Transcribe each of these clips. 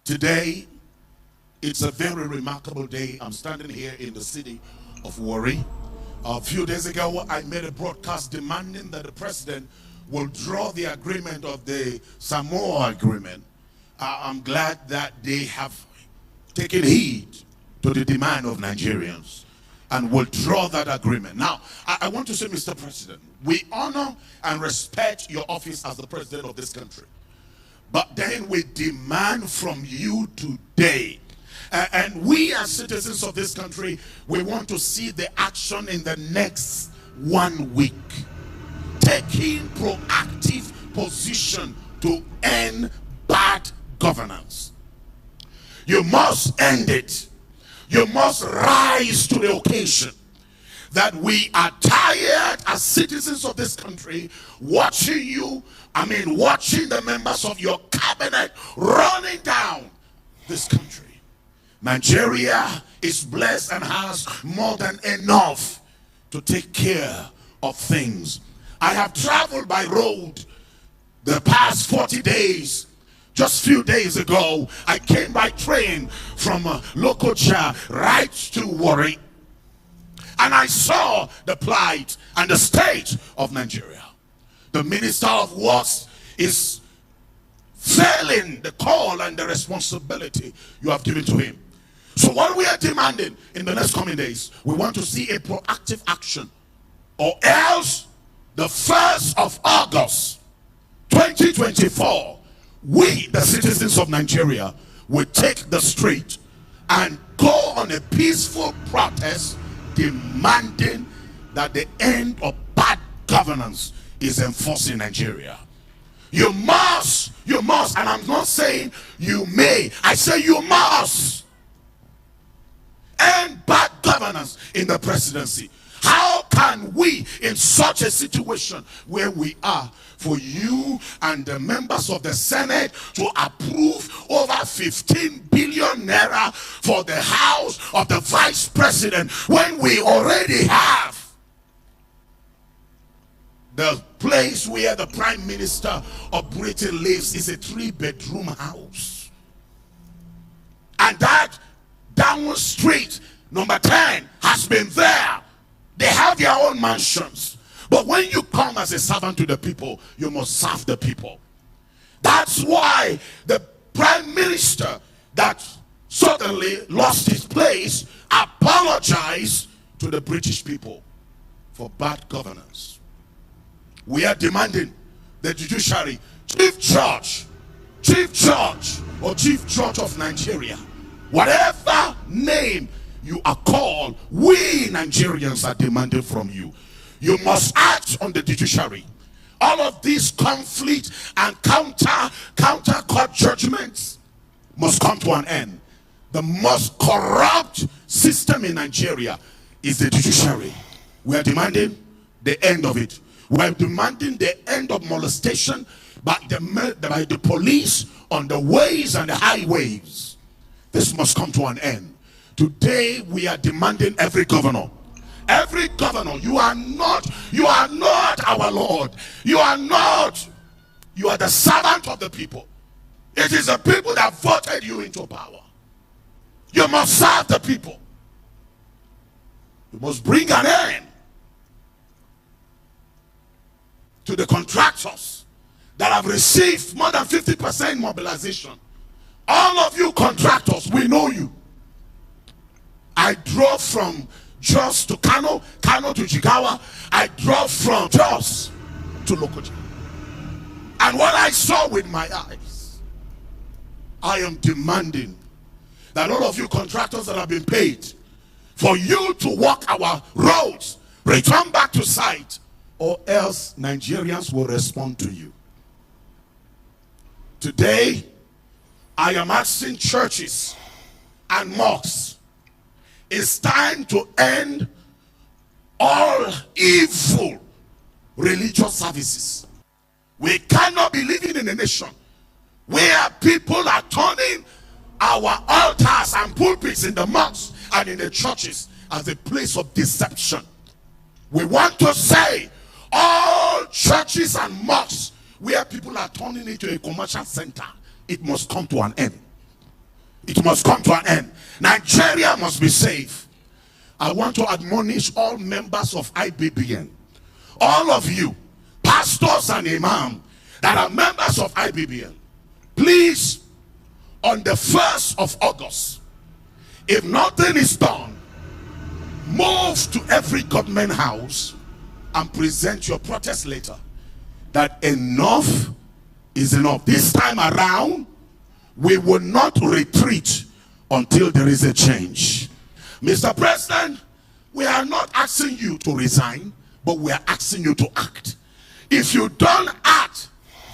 Today, it's a very remarkable day. I'm standing here in the city of Warri. A few days ago, I made a broadcast demanding that the president will draw the agreement of the Samoa agreement. I'm glad that they have taken heed to the demand of Nigerians and will draw that agreement. Now, I want to say, Mr. President, we honor and respect your office as the president of this country. But then we demand from you today, and we as citizens of this country, we want to see the action in the next 1 week. Taking proactive position to end bad governance. You must end it. You must rise to the occasion. That we are tired as citizens of this country watching you, watching the members of your cabinet running down this country. Nigeria is blessed and has more than enough to take care of things. I have traveled by road the past 40 days. Just few days ago, I came by train from Okocha right to Warri. And I saw the plight and the state of Nigeria. The Minister of Works is failing the call and the responsibility you have given to him. So what we are demanding in the next coming days, we want to see a proactive action, or else the 1st of August 2024, we, the citizens of Nigeria, will take the street and go on a peaceful protest demanding that the end of bad governance is enforced in Nigeria. You must, and I'm not saying you may, I say you must end bad governance in the presidency. How can we, in such a situation where we are, for you and the members of the Senate to approve over 15 billion naira for the house of the vice president, when we already have the place where the Prime Minister of Britain lives is a 3-bedroom house, and that down street number 10 has been there. They have their own mansions. But when you come as a servant to the people, you must serve the people. That's why the Prime Minister that suddenly lost his place apologized to the British people for bad governance. We are demanding the judiciary, Chief Judge or Chief Judge of Nigeria, whatever name you are called, we Nigerians are demanding from you. You must act on the judiciary. All of these conflict and counter court judgments must come to an end. The most corrupt system in Nigeria is the judiciary. We are demanding the end of it. We are demanding the end of molestation by the police on the ways and the highways. This must come to an end. Today we are demanding every governor, you are not our Lord. You are the servant of the people. It is the people that voted you into power. You must serve the people. You must bring an end to the contractors that have received more than 50% mobilization. All of you contractors, we know you. I drove from Jos to Kanu to Jigawa. I drove from Jos to Okocha. And what I saw with my eyes, I am demanding that all of you contractors that have been paid for you to walk our roads, return back to site, or else Nigerians will respond to you. Today, I am asking churches and mosques, it's time to end all evil religious services. We cannot be living in a nation where people are turning our altars and pulpits in the mosques and in the churches as a place of deception. We want to say all churches and mosques where people are turning it to a commercial center, it must come to an end. It must come to an end. Nigeria must be safe. I want to admonish all members of IBBN, all of you, pastors and imams that are members of IBBN, please, on the 1st of August, if nothing is done, move to every government house and present your protest letter that enough is enough. This time around, we will not retreat until there is a change. Mr. President, we are not asking you to resign, but we are asking you to act. If you don't act,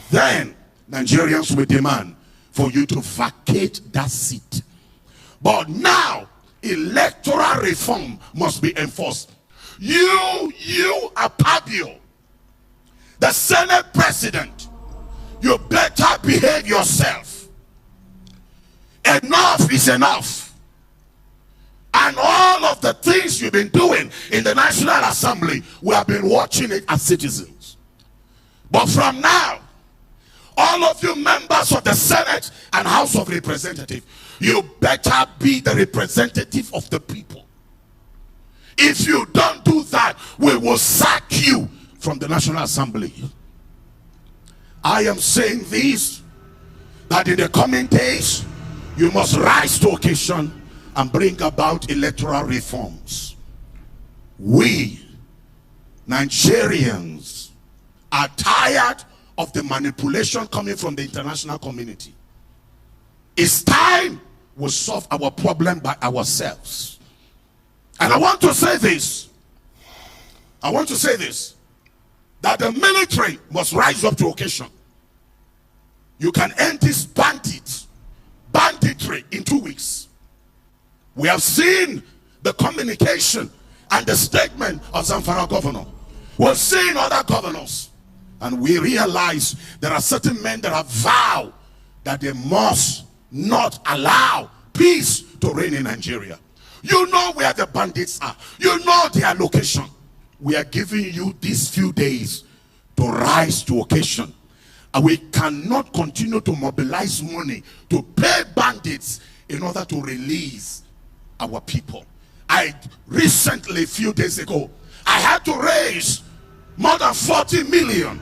then Nigerians will demand for you to vacate that seat. But now, electoral reform must be enforced. You Akpabio, the Senate President, you better behave yourself. Enough is enough. And all of the things you've been doing in the National Assembly, we have been watching it as citizens. But from now, all of you members of the Senate and House of Representatives, you better be the representative of the people. If you don't do that, we will sack you from the National Assembly. I am saying this, that in the coming days, you must rise to occasion and bring about electoral reforms. We, Nigerians, are tired of the manipulation coming from the international community. It's time we solve our problem by ourselves. And I want to say this. That the military must rise up to occasion. You can end this banditry in 2 weeks. We have seen the communication and the statement of Zamfara governor. We've seen other governors. And we realize there are certain men that have vowed that they must not allow peace to reign in Nigeria. You know where the bandits are. You know their location. We are giving you these few days to rise to occasion. And we cannot continue to mobilize money to pay bandits in order to release our people. I recently, a few days ago, I had to raise more than 40 million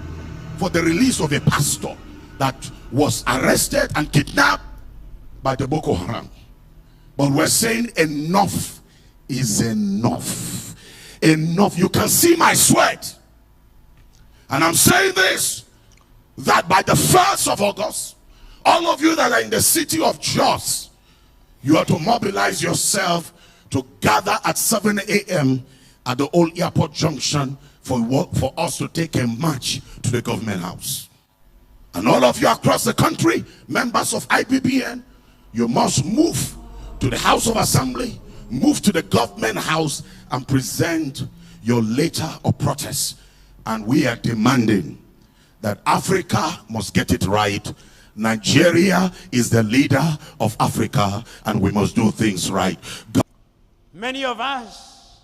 for the release of a pastor that was arrested and kidnapped by the Boko Haram. But we're saying enough is enough. Enough. You can see my sweat. And I'm saying this, that by the 1st of August, all of you that are in the city of Jos, you are to mobilize yourself to gather at 7 a.m. at the old airport junction for us to take a march to the government house. And all of you across the country, members of IBBN, you must move to the House of Assembly, move to the government house and present your letter of protest. And we are demanding that Africa must get it right. Nigeria is the leader of Africa and we must do things right. Many of us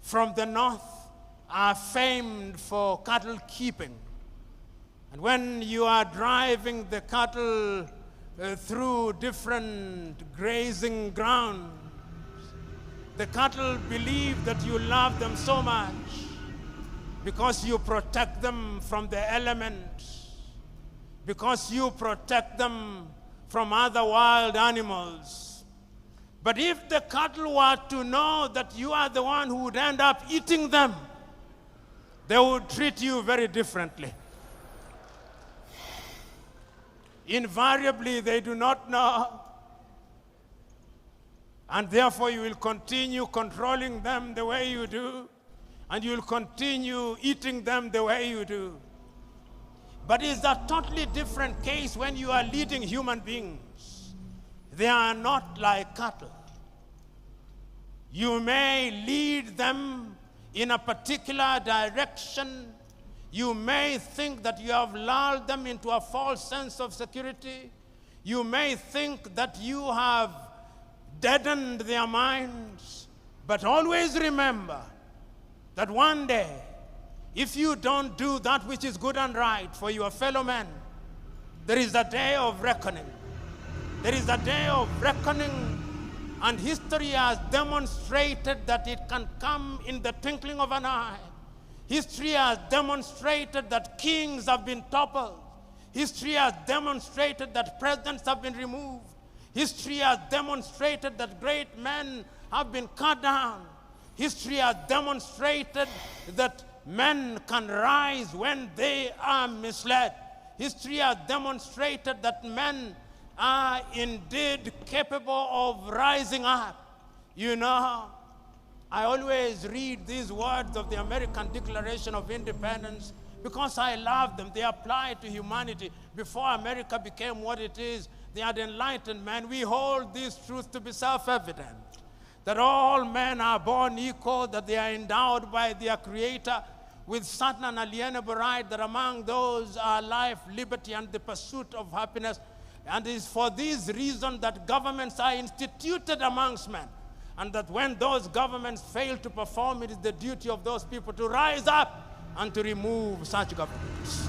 from the north are famed for cattle keeping. And when you are driving the cattle through different grazing grounds, the cattle believe that you love them so much because you protect them from the elements, because you protect them from other wild animals. But if the cattle were to know that you are the one who would end up eating them, they would treat you very differently. Invariably, they do not know. And therefore, you will continue controlling them the way you do, and you will continue eating them the way you do. But it's a totally different case when you are leading human beings. They are not like cattle. You may lead them in a particular direction. You may think that you have lulled them into a false sense of security. You may think that you have deadened their minds. But always remember that one day, if you don't do that which is good and right for your fellow men, there is a day of reckoning. There is a day of reckoning, and history has demonstrated that it can come in the twinkling of an eye. History has demonstrated that kings have been toppled. History has demonstrated that presidents have been removed. History has demonstrated that great men have been cut down. History has demonstrated that men can rise when they are misled. History has demonstrated that men are indeed capable of rising up. You know, I always read these words of the American Declaration of Independence because I love them. They apply to humanity. Before America became what it is, they had enlightened men. We hold these truths to be self-evident, that all men are born equal, that they are endowed by their Creator with certain unalienable right, that among those are life, liberty, and the pursuit of happiness. And it is for these reasons that governments are instituted amongst men, and that when those governments fail to perform, it is the duty of those people to rise up and to remove such governments.